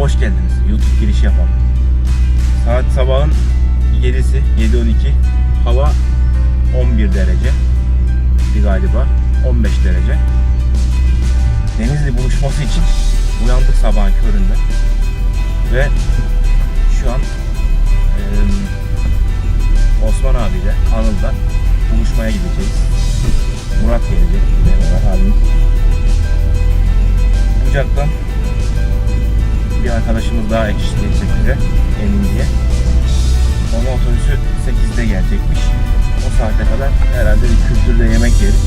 hoş geldiniz. YouTube girişi yapalım. Saat sabahın 7'si, 7:12. Hava 11 derece. Galiba 15 derece. Denizli buluşması için uyandık sabahın köründe. Ve şu an Osman abiyle, Anıl'da buluşmaya gideceğiz. Murat gelecek. Merhaba abimiz. Bucak'tan bir arkadaşımız daha eşlik edecek bize, Emin diye. Onun otobüsü 8'de gelecekmiş. O saate kadar herhalde bir kültürde yemek yeriz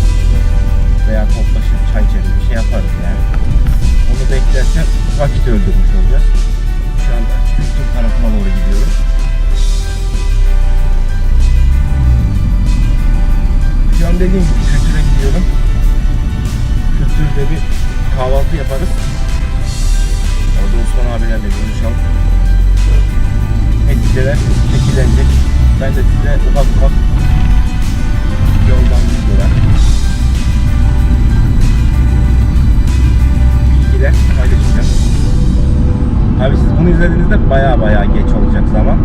veya toplaşıp çay içeriz, bir şey yaparız yani. Onu beklerken vakit öldürmüş olacağız. Şu anda kültür tarafına doğru gidiyoruz. Şu an dediğim gibi kültüre gidiyorum. Kültürde bir kahvaltı yaparız. Orada Osman abilerle buluşalım. Neticeler şekillenecek. Ben de size ufak ufak yoldan videolar, bilgiler paylaşacağım. Abi siz bunu izlediğinizde baya geç olacak zaman.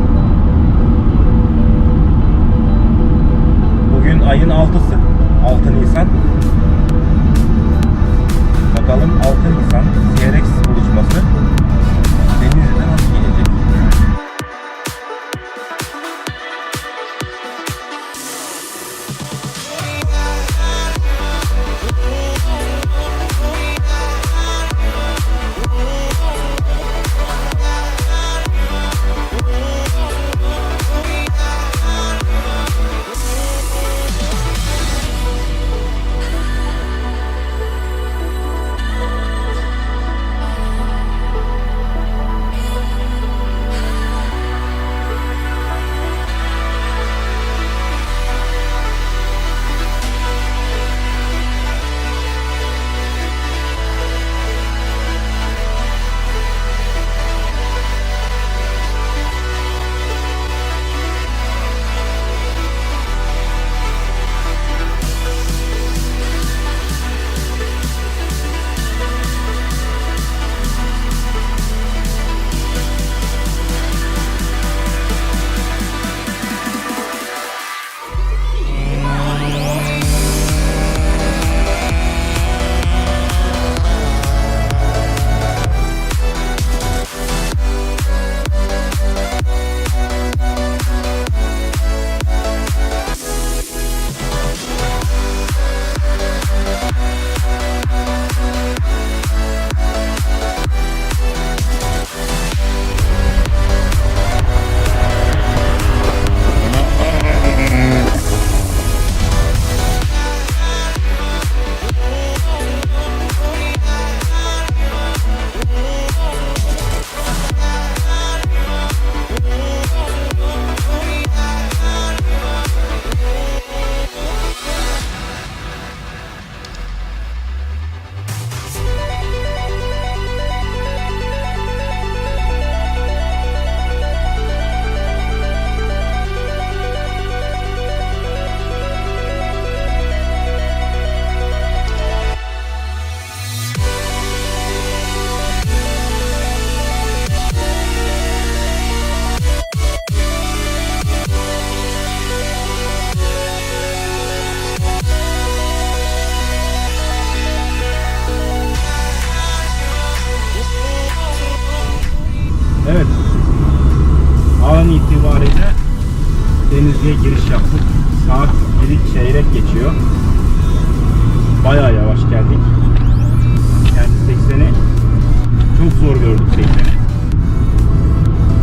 Bugün ayın 6'sı. 6 Nisan. Bakalım 6 Nisan seyirler buluşması Denizli'de nasıl gelecek? Evet, an itibariyle Denizli'ye giriş yaptık. Saat 7 çeyrek geçiyor. Bayağı yavaş geldik. Yani 80'i çok zor gördük 80'i.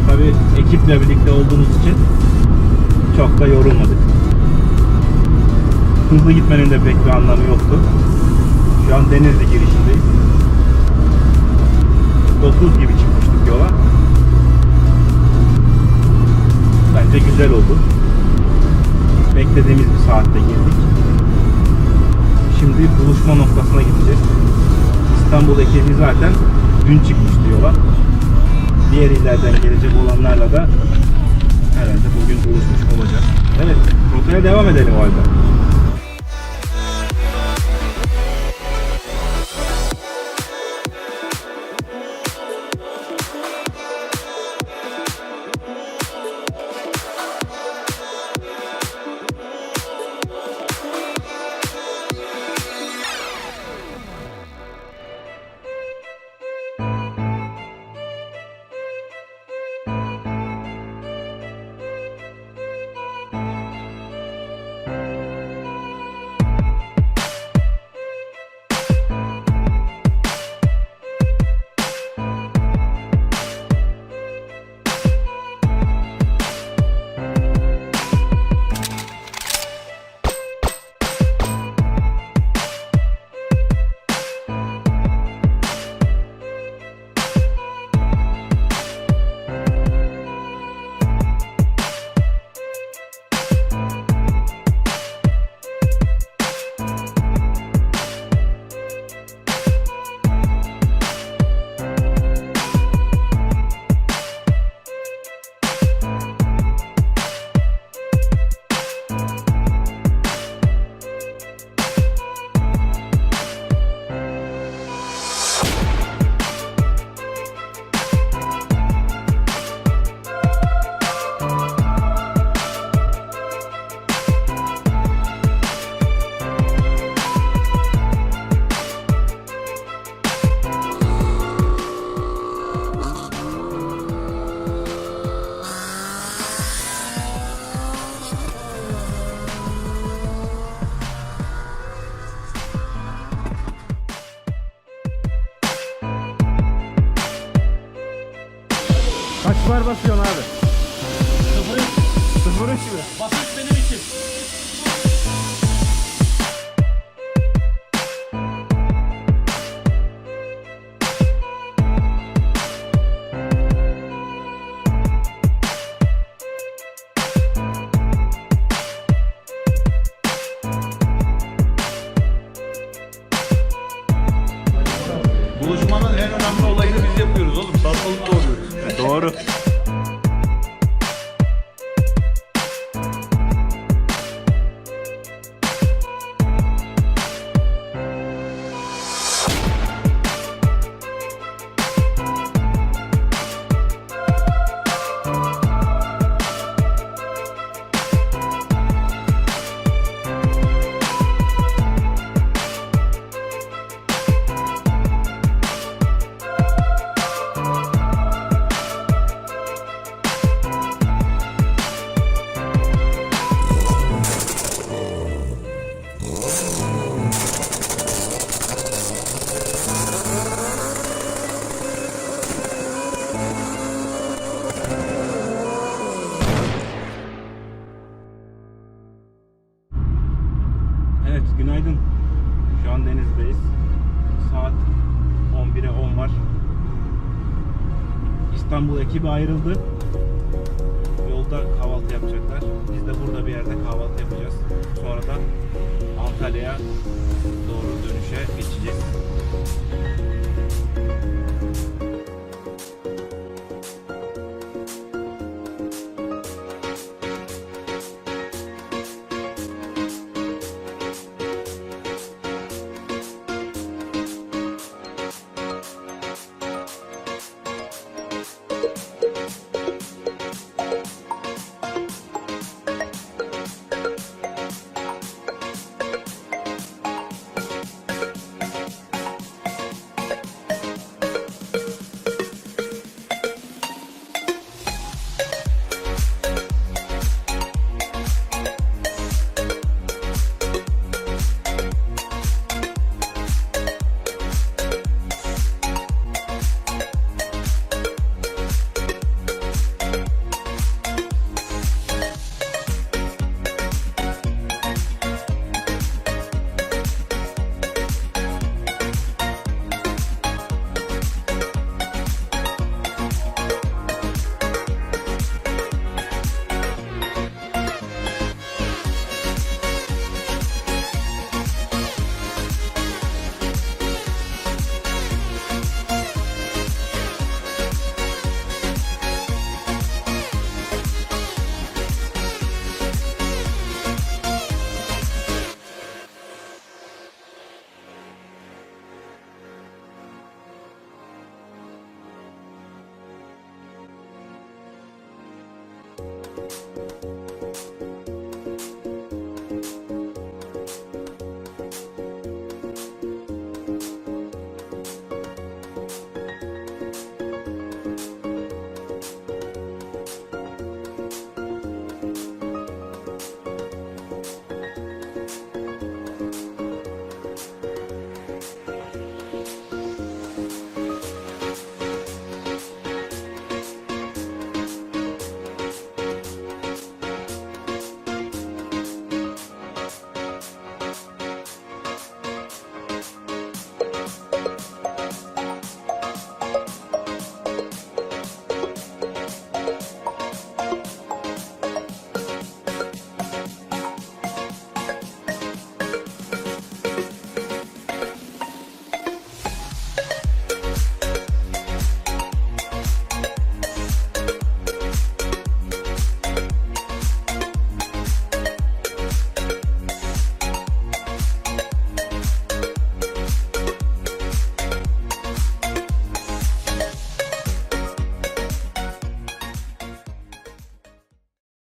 Tabii ekiple birlikte olduğumuz için çok da yorulmadık. Hızlı gitmenin de pek bir anlamı yoktu. Şu an Denizli girişindeyiz. 9 gibi çıkmıştık yola. Bence güzel oldu. Beklediğimiz bir saatte girdik. Şimdi buluşma noktasına gideceğiz. İstanbul ekibi zaten dün çıkmıştı yola. Diğer illerden gelecek olanlarla da herhalde bugün buluşmuş olacağız. Evet, rotaya devam edelim o halde. basıyorsun abi? 0-3 mi? Basit benim için. Buluşmanın en önemli olayını biz yapıyoruz oğlum. Sarmalık doğruyoruz. Doğru. Evet, günaydın. Şu an Denizli'deyiz. Saat 11'e 10 var. İstanbul ekibi ayrıldı. Yolda kahvaltı yapacaklar. Biz de burada bir yerde kahvaltı yapacağız. Sonra da Antalya'ya doğru dönüşe geçeceğiz.